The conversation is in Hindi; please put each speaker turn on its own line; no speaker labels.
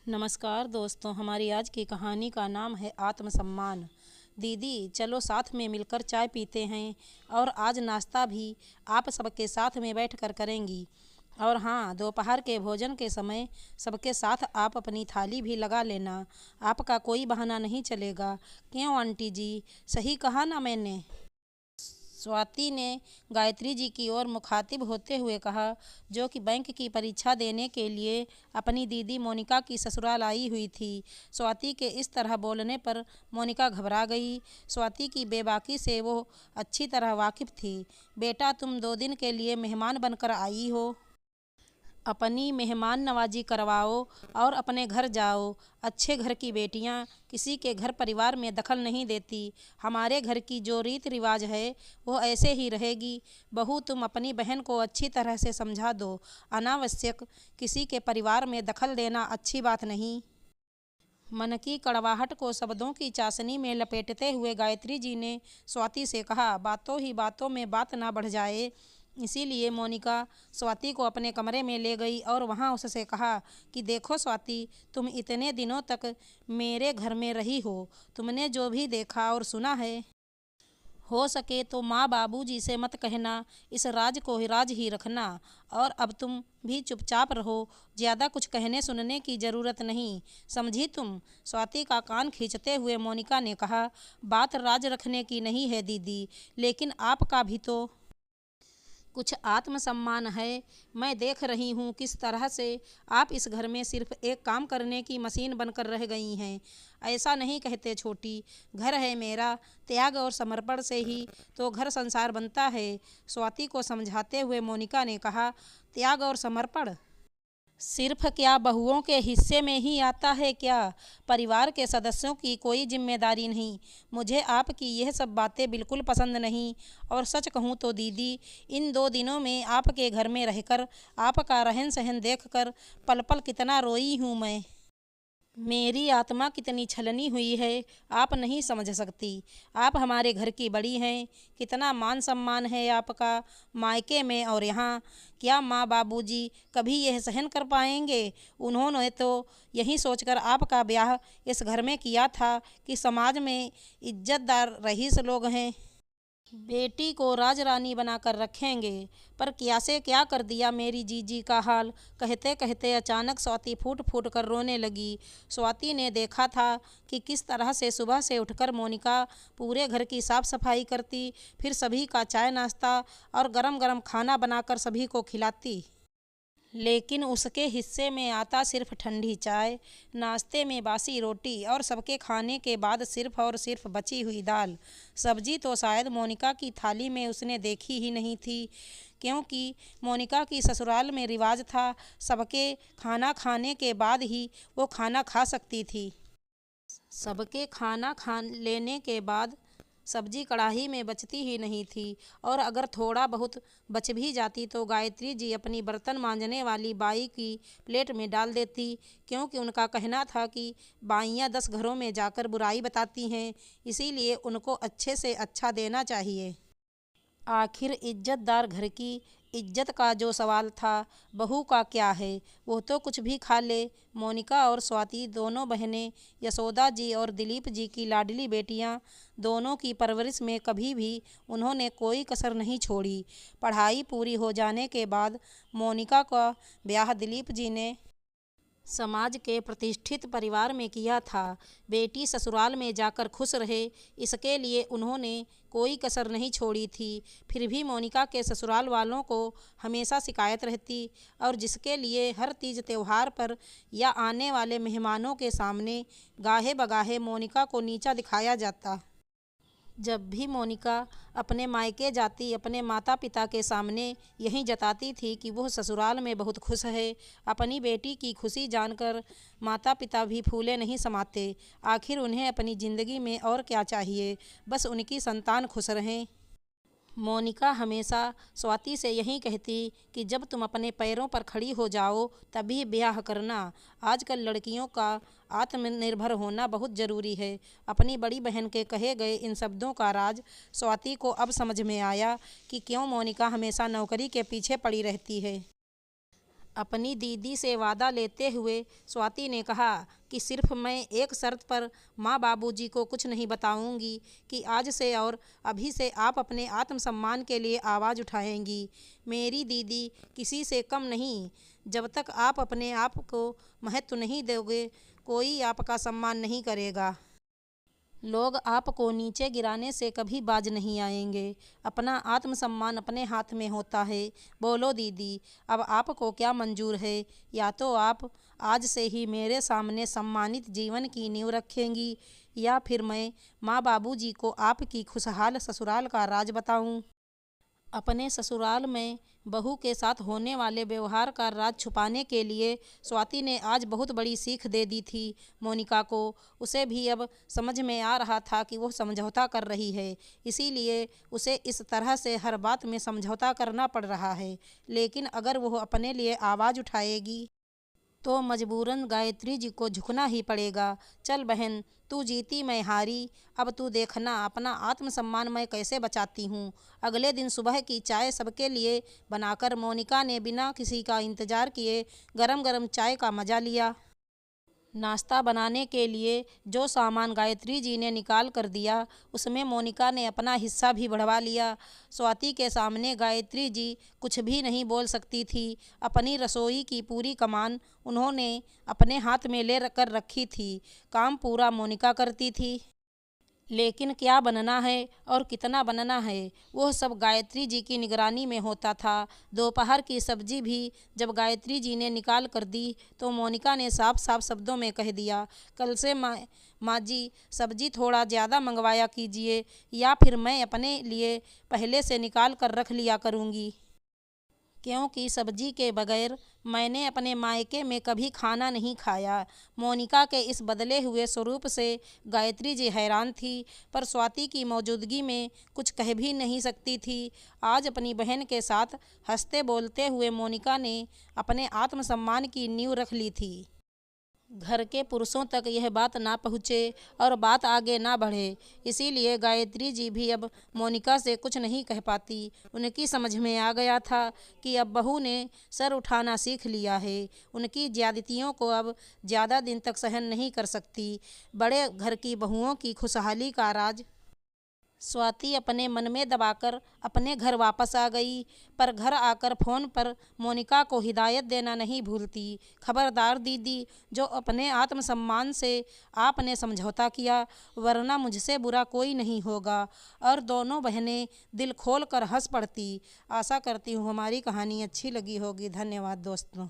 नमस्कार दोस्तों, हमारी आज की कहानी का नाम है आत्मसम्मान। दीदी, चलो साथ में मिलकर चाय पीते हैं और आज नाश्ता भी आप सबके साथ में बैठकर करेंगी। और हाँ, दोपहर के भोजन के समय सबके साथ आप अपनी थाली भी लगा लेना। आपका कोई बहाना नहीं चलेगा। क्यों आंटी जी, सही कहा ना मैंने? स्वाति ने गायत्री जी की ओर मुखातिब होते हुए कहा, जो कि बैंक की परीक्षा देने के लिए अपनी दीदी मोनिका की ससुराल आई हुई थी। स्वाति के इस तरह बोलने पर मोनिका घबरा गई। स्वाति की बेबाकी से वो अच्छी तरह वाकिफ थी। बेटा, तुम 2 दिन के लिए मेहमान बनकर आई हो। अपनी मेहमान नवाजी करवाओ और अपने घर जाओ। अच्छे घर की बेटियां किसी के घर परिवार में दखल नहीं देती। हमारे घर की जो रीत रिवाज है वो ऐसे ही रहेगी। बहू, तुम अपनी बहन को अच्छी तरह से समझा दो। अनावश्यक किसी के परिवार में दखल देना अच्छी बात नहीं। मन की कड़वाहट को शब्दों की चाशनी में लपेटते हुए गायत्री जी ने स्वाति से कहा, बातों ही बातों में बात ना बढ़ जाए, इसीलिए मोनिका स्वाति को अपने कमरे में ले गई और वहां उससे कहा कि देखो स्वाति, तुम इतने दिनों तक मेरे घर में रही हो। तुमने जो भी देखा और सुना है, हो सके तो माँ बाबूजी से मत कहना। इस राज को राज ही रखना। और अब तुम भी चुपचाप रहो। ज़्यादा कुछ कहने सुनने की ज़रूरत नहीं, समझी तुम? स्वाति का कान खींचते हुए मोनिका ने कहा, बात राज रखने की नहीं है दीदी, लेकिन आपका भी तो कुछ आत्मसम्मान है। मैं देख रही हूँ किस तरह से आप इस घर में सिर्फ एक काम करने की मशीन बनकर रह गई हैं। ऐसा नहीं कहते छोटी, घर है मेरा, त्याग और समर्पण से ही तो घर संसार बनता है। स्वाति को समझाते हुए मोनिका ने कहा, त्याग और समर्पण सिर्फ क्या बहुओं के हिस्से में ही आता है क्या? परिवार के सदस्यों की कोई जिम्मेदारी नहीं। मुझे आपकी यह सब बातें बिल्कुल पसंद नहीं। और सच कहूँ तो दीदी, इन 2 दिनों में आपके घर में रहकर, आपका रहन सहन देखकर पल पल कितना रोई हूँ मैं। मेरी आत्मा कितनी छलनी हुई है, आप नहीं समझ सकती। आप हमारे घर की बड़ी हैं, कितना मान सम्मान है आपका मायके में और यहाँ। क्या माँ बाबूजी कभी यह सहन कर पाएंगे? उन्होंने तो यही सोचकर आपका ब्याह इस घर में किया था कि समाज में इज्जतदार रईस लोग हैं, बेटी को राजरानी बनाकर रखेंगे। पर क्या से क्या कर दिया मेरी जीजी का हाल। कहते कहते अचानक स्वाति फूट फूट कर रोने लगी। स्वाति ने देखा था कि किस तरह से सुबह से उठकर मोनिका पूरे घर की साफ सफाई करती, फिर सभी का चाय नाश्ता और गरम गरम खाना बनाकर सभी को खिलाती। लेकिन उसके हिस्से में आता सिर्फ ठंडी चाय, नाश्ते में बासी रोटी और सबके खाने के बाद सिर्फ और सिर्फ बची हुई दाल। सब्जी तो शायद मोनिका की थाली में उसने देखी ही नहीं थी, क्योंकि मोनिका की ससुराल में रिवाज था सबके खाना खाने के बाद ही वो खाना खा सकती थी। सबके खाना खा लेने के बाद सब्जी कढ़ाई में बचती ही नहीं थी, और अगर थोड़ा बहुत बच भी जाती तो गायत्री जी अपनी बर्तन मांजने वाली बाई की प्लेट में डाल देती, क्योंकि उनका कहना था कि बाइयाँ 10 घरों में जाकर बुराई बताती हैं, इसीलिए उनको अच्छे से अच्छा देना चाहिए। आखिर इज्जतदार घर की इज्जत का जो सवाल था, बहू का क्या है, वो तो कुछ भी खा ले। मोनिका और स्वाति दोनों बहनें यशोदा जी और दिलीप जी की लाडली बेटियां, दोनों की परवरिश में कभी भी उन्होंने कोई कसर नहीं छोड़ी। पढ़ाई पूरी हो जाने के बाद मोनिका का ब्याह दिलीप जी ने समाज के प्रतिष्ठित परिवार में किया था। बेटी ससुराल में जाकर खुश रहे, इसके लिए उन्होंने कोई कसर नहीं छोड़ी थी। फिर भी मोनिका के ससुराल वालों को हमेशा शिकायत रहती, और जिसके लिए हर तीज त्योहार पर या आने वाले मेहमानों के सामने गाहे बगाहे मोनिका को नीचा दिखाया जाता। जब भी मोनिका अपने मायके जाती, अपने माता पिता के सामने यही जताती थी कि वह ससुराल में बहुत खुश है। अपनी बेटी की खुशी जानकर माता पिता भी फूले नहीं समाते। आखिर उन्हें अपनी ज़िंदगी में और क्या चाहिए, बस उनकी संतान खुश रहें। मोनिका हमेशा स्वाति से यही कहती कि जब तुम अपने पैरों पर खड़ी हो जाओ तभी ब्याह करना। आजकल लड़कियों का आत्मनिर्भर होना बहुत ज़रूरी है। अपनी बड़ी बहन के कहे गए इन शब्दों का राज स्वाति को अब समझ में आया कि क्यों मोनिका हमेशा नौकरी के पीछे पड़ी रहती है। अपनी दीदी से वादा लेते हुए स्वाति ने कहा कि सिर्फ मैं एक शर्त पर माँ बाबूजी को कुछ नहीं बताऊंगी कि आज से और अभी से आप अपने आत्मसम्मान के लिए आवाज़ उठाएंगी। मेरी दीदी किसी से कम नहीं। जब तक आप अपने आप को महत्व नहीं दोगे, कोई आपका सम्मान नहीं करेगा। लोग आपको नीचे गिराने से कभी बाज नहीं आएंगे। अपना आत्मसम्मान अपने हाथ में होता है। बोलो दीदी, अब आपको क्या मंजूर है? या तो आप आज से ही मेरे सामने सम्मानित जीवन की नींव रखेंगी, या फिर मैं माँ बाबूजी को आपकी खुशहाल ससुराल का राज बताऊं। अपने ससुराल में बहू के साथ होने वाले व्यवहार का राज छुपाने के लिए स्वाति ने आज बहुत बड़ी सीख दे दी थी मोनिका को। उसे भी अब समझ में आ रहा था कि वो समझौता कर रही है, इसीलिए उसे इस तरह से हर बात में समझौता करना पड़ रहा है। लेकिन अगर वो अपने लिए आवाज़ उठाएगी तो मजबूरन गायत्री जी को झुकना ही पड़ेगा। चल बहन, तू जीती मैं हारी। अब तू देखना अपना आत्मसम्मान मैं कैसे बचाती हूँ। अगले दिन सुबह की चाय सबके लिए बनाकर मोनिका ने बिना किसी का इंतज़ार किए गरम गरम चाय का मज़ा लिया। नाश्ता बनाने के लिए जो सामान गायत्री जी ने निकाल कर दिया, उसमें मोनिका ने अपना हिस्सा भी बढ़वा लिया। स्वाति के सामने गायत्री जी कुछ भी नहीं बोल सकती थी। अपनी रसोई की पूरी कमान उन्होंने अपने हाथ में ले कर रखी थी। काम पूरा मोनिका करती थी, लेकिन क्या बनना है और कितना बनना है वह सब गायत्री जी की निगरानी में होता था। दोपहर की सब्जी भी जब गायत्री जी ने निकाल कर दी तो मोनिका ने साफ साफ शब्दों में कह दिया, कल से माँ जी सब्जी थोड़ा ज़्यादा मंगवाया कीजिए, या फिर मैं अपने लिए पहले से निकाल कर रख लिया करूँगी, क्योंकि सब्जी के बगैर मैंने अपने मायके में कभी खाना नहीं खाया। मोनिका के इस बदले हुए स्वरूप से गायत्री जी हैरान थी, पर स्वाति की मौजूदगी में कुछ कह भी नहीं सकती थी। आज अपनी बहन के साथ हंसते बोलते हुए मोनिका ने अपने आत्मसम्मान की नींव रख ली थी। घर के पुरुषों तक यह बात ना पहुँचे और बात आगे ना बढ़े, इसीलिए गायत्री जी भी अब मोनिका से कुछ नहीं कह पाती। उनकी समझ में आ गया था कि अब बहू ने सर उठाना सीख लिया है। उनकी ज्यादतियों को अब ज़्यादा दिन तक सहन नहीं कर सकती। बड़े घर की बहुओं की खुशहाली का राज स्वाति अपने मन में दबाकर अपने घर वापस आ गई, पर घर आकर फ़ोन पर मोनिका को हिदायत देना नहीं भूलती। खबरदार दीदी, जो अपने आत्मसम्मान से आपने समझौता किया, वरना मुझसे बुरा कोई नहीं होगा। और दोनों बहनें दिल खोल कर हंस पड़ती। आशा करती हूँ हमारी कहानी अच्छी लगी होगी। धन्यवाद दोस्तों।